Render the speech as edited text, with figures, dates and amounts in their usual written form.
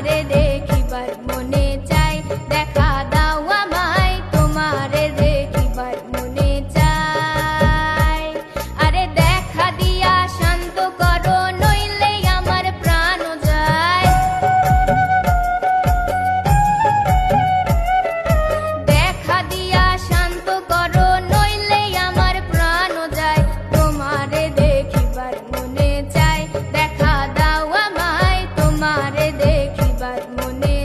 তোমারে দেখিবার মনে চাই, দেখা দাও আমায় তোমারে দেখিবার মনে চাই। আরে দেখা দিয়া শান্ত করো, নইলে আমার প্রাণ যায়। দেখা দিয়া শান্ত করো, নইলে আমার প্রাণ যায়। তোমারে দেখিবার মনে চাই, দেখা দাও আমায় তোমারে দেখিবার মনে